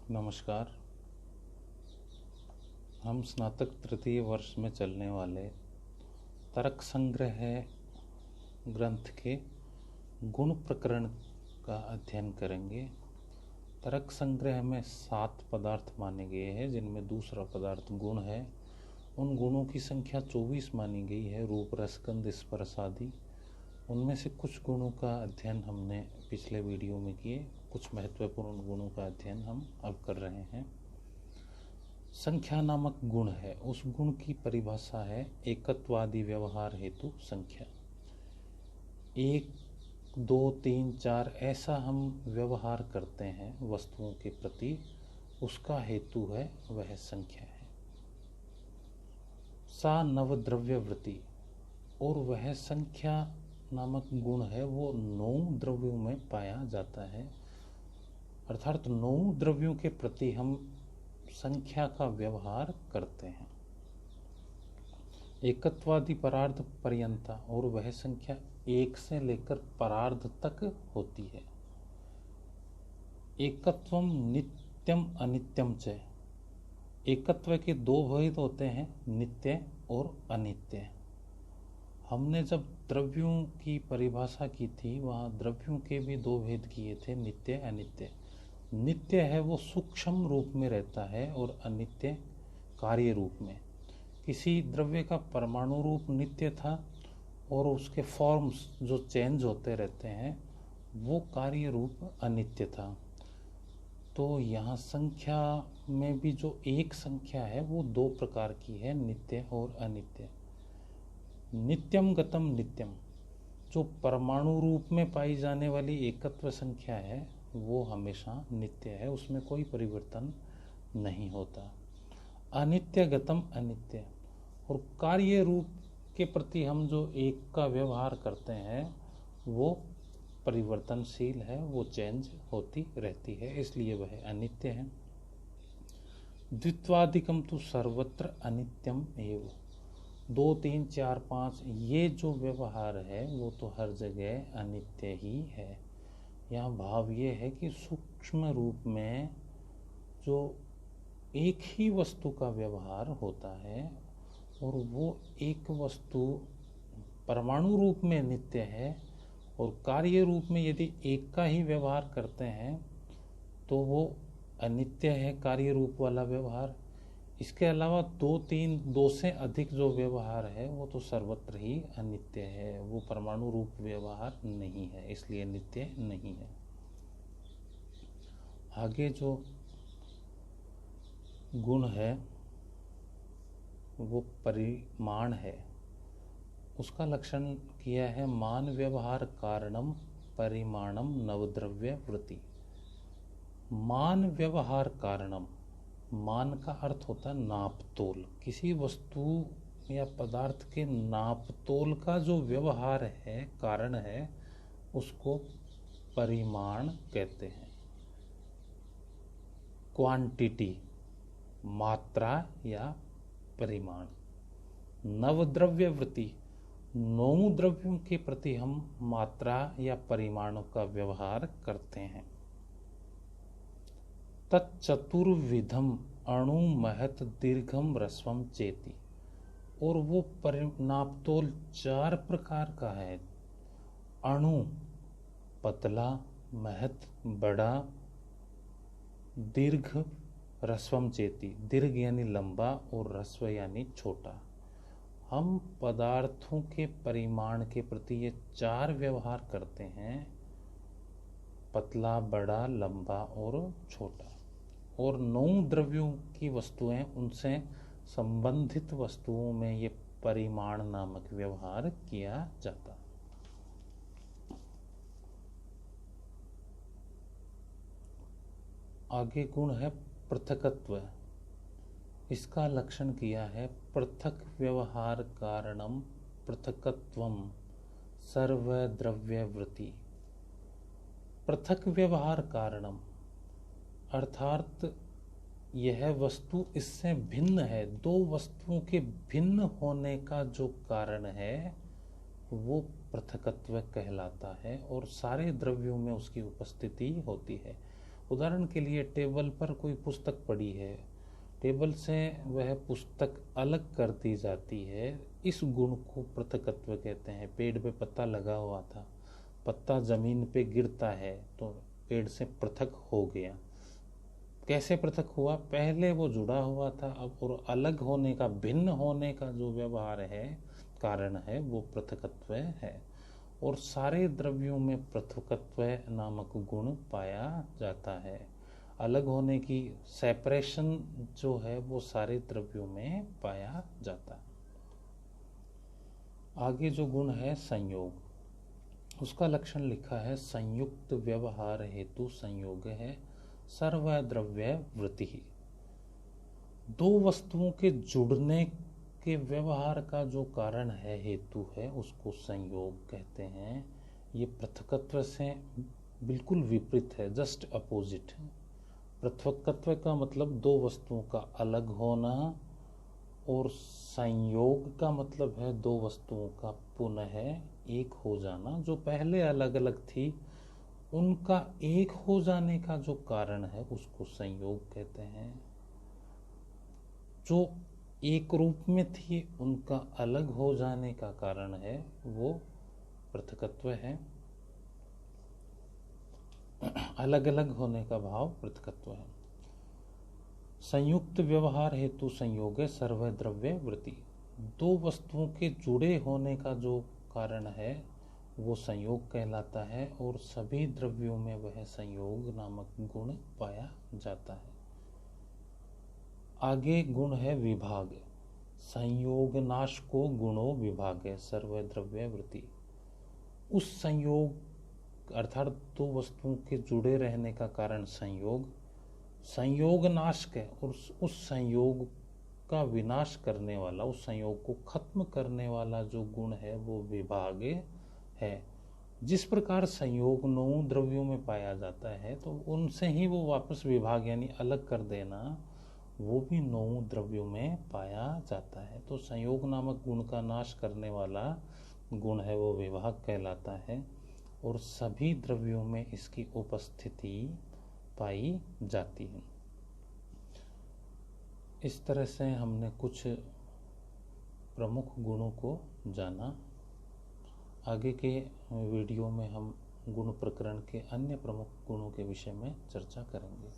नमस्कार। हम स्नातक तृतीय वर्ष में चलने वाले तर्क संग्रह ग्रंथ के गुण प्रकरण का अध्ययन करेंगे। तर्क संग्रह में 7 पदार्थ माने गए हैं, जिनमें दूसरा पदार्थ गुण है। उन गुणों की संख्या 24 मानी गई है, रूप रस गंध स्पर्श आदि। उनमें से कुछ गुणों का अध्ययन हमने पिछले वीडियो में किए, कुछ महत्वपूर्ण गुणों का अध्ययन हम अब कर रहे हैं। संख्या नामक गुण है, उस गुण की परिभाषा है एकत्वादि व्यवहार हेतु संख्या। 1, 2, 3, 4 ऐसा हम व्यवहार करते हैं वस्तुओं के प्रति, उसका हेतु है वह संख्या है। सा नवद्रव्य वृत्ति, और वह संख्या नामक गुण है वो 9 द्रव्यों में पाया जाता है। अर्थात 9 द्रव्यों के प्रति हम संख्या का व्यवहार करते हैं। एकत्वादि परार्ध पर्यंता, और वह संख्या 1 से लेकर परार्ध तक होती है। एकत्वम नित्यम अनित्यम च, एकत्व के 2 भेद होते हैं, नित्य और अनित्य। हमने जब द्रव्यों की परिभाषा की थी, वहाँ द्रव्यों के भी 2 भेद किए थे, नित्य अनित्य। नित्य है वो सूक्ष्म रूप में रहता है, और अनित्य कार्य रूप में। किसी द्रव्य का परमाणु रूप नित्य था, और उसके फॉर्म्स जो चेंज होते रहते हैं वो कार्य रूप अनित्य था। तो यहाँ संख्या में भी जो एक संख्या है वो 2 प्रकार की है, नित्य और अनित्य। नित्यम गतम नित्यम, जो परमाणु रूप में पाई जाने वाली एकत्व संख्या है वो हमेशा नित्य है, उसमें कोई परिवर्तन नहीं होता। अनित्य गतम अनित्य, और कार्य रूप के प्रति हम जो एक का व्यवहार करते हैं वो परिवर्तनशील है, वो चेंज होती रहती है, इसलिए वह अनित्य है। द्वित्वादिकम तो सर्वत्र अनित्यम एव, 2, 3, 4, 5 ये जो व्यवहार है वो तो हर जगह अनित्य ही है। यहाँ भाव ये है कि सूक्ष्म रूप में जो एक ही वस्तु का व्यवहार होता है, और वो एक वस्तु परमाणु रूप में नित्य है, और कार्य रूप में यदि एक का ही व्यवहार करते हैं तो वो अनित्य है, कार्य रूप वाला व्यवहार। इसके अलावा 2, 3, 2 से अधिक जो व्यवहार है वो तो सर्वत्र ही अनित्य है, वो परमाणु रूप व्यवहार नहीं है, इसलिए नित्य नहीं है। आगे जो गुण है वो परिमाण है, उसका लक्षण किया है मान व्यवहार कारणम परिमाणम नवद्रव्य वृत्ति। मान व्यवहार कारणम, मान का अर्थ होता है नाप तोल। किसी वस्तु या पदार्थ के नाप तोल का जो व्यवहार है, कारण है, उसको परिमाण कहते हैं। क्वांटिटी, मात्रा या परिमाण। नवद्रव्य वृत्ति, 9 द्रव्यों के प्रति हम मात्रा या परिमाणों का व्यवहार करते हैं। तत्चतुर्विधम अणु महत दीर्घम रस्वम चेति, और वो नापतोल 4 प्रकार का है। अणु पतला, महत बड़ा, दीर्घ रस्वम चेति, दीर्घ यानी लंबा, और रस्व यानी छोटा। हम पदार्थों के परिमाण के प्रति ये 4 व्यवहार करते हैं, पतला, बड़ा, लंबा और छोटा। और 9 द्रव्यों की वस्तुएं, उनसे संबंधित वस्तुओं में ये परिमाण नामक व्यवहार किया जाता। आगे गुण है पृथकत्व। इसका लक्षण किया है पृथक व्यवहार कारणम पृथकत्वम सर्वद्रव्य वृत्ति। पृथक व्यवहार कारणम अर्थात यह वस्तु इससे भिन्न है, 2 वस्तुओं के भिन्न होने का जो कारण है वो पृथकत्व कहलाता है, और सारे द्रव्यों में उसकी उपस्थिति होती है। उदाहरण के लिए टेबल पर कोई पुस्तक पड़ी है, टेबल से वह पुस्तक अलग कर दी जाती है, इस गुण को पृथकत्व कहते हैं। पेड़ पे पत्ता लगा हुआ था, पत्ता जमीन पे गिरता है तो पेड़ से पृथक हो गया। कैसे पृथक हुआ? पहले वो जुड़ा हुआ था, अब और अलग होने का, भिन्न होने का जो व्यवहार है, कारण है, वो पृथकत्व है। और सारे द्रव्यों में पृथकत्व नामक गुण पाया जाता है। अलग होने की, सेपरेशन जो है, वो सारे द्रव्यों में पाया जाता है। आगे जो गुण है संयोग, उसका लक्षण लिखा है, संयुक्त व्यवहार हेतु संयोग है सर्वद्रव्य वृत्ति। दो वस्तुओं के जुड़ने के व्यवहार का जो कारण है, हेतु है, उसको संयोग कहते हैं। ये पृथकत्व से बिल्कुल विपरीत है, जस्ट अपोजिट है। पृथकत्व का मतलब दो वस्तुओं का अलग होना, और संयोग का मतलब है दो वस्तुओं का पुनः एक हो जाना। जो पहले अलग अलग थी, उनका एक हो जाने का जो कारण है, उसको संयोग कहते हैं। जो एक रूप में थी, उनका अलग हो जाने का कारण है, वो पृथकत्व है। अलग अलग होने का भाव पृथकत्व है। संयुक्त व्यवहार हेतु संयोग है सर्वद्रव्य वृत्ति। दो वस्तुओं के जुड़े होने का जो कारण है, वो संयोग कहलाता है, और सभी द्रव्यों में वह संयोग नामक गुण पाया जाता है। आगे गुण है विभाग। संयोग नाश को गुणों विभाग है सर्वद्रव्य वृत्ति। उस संयोग अर्थात दो वस्तुओं के जुड़े रहने का कारण संयोग, संयोग नाश के, और उस संयोग का विनाश करने वाला, उस संयोग को खत्म करने वाला जो गुण है, वो विभाग है। जिस प्रकार संयोग 9 द्रव्यों में पाया जाता है, तो उनसे ही वो वापस विभाग यानी अलग कर देना, वो भी 9 द्रव्यों में पाया जाता है। तो संयोग नामक गुण का नाश करने वाला गुण है, वो विभाग कहलाता है, और सभी द्रव्यों में इसकी उपस्थिति पाई जाती है। इस तरह से हमने कुछ प्रमुख गुणों को जाना। आगे के वीडियो में हम गुण प्रकरण के अन्य प्रमुख गुणों के विषय में चर्चा करेंगे।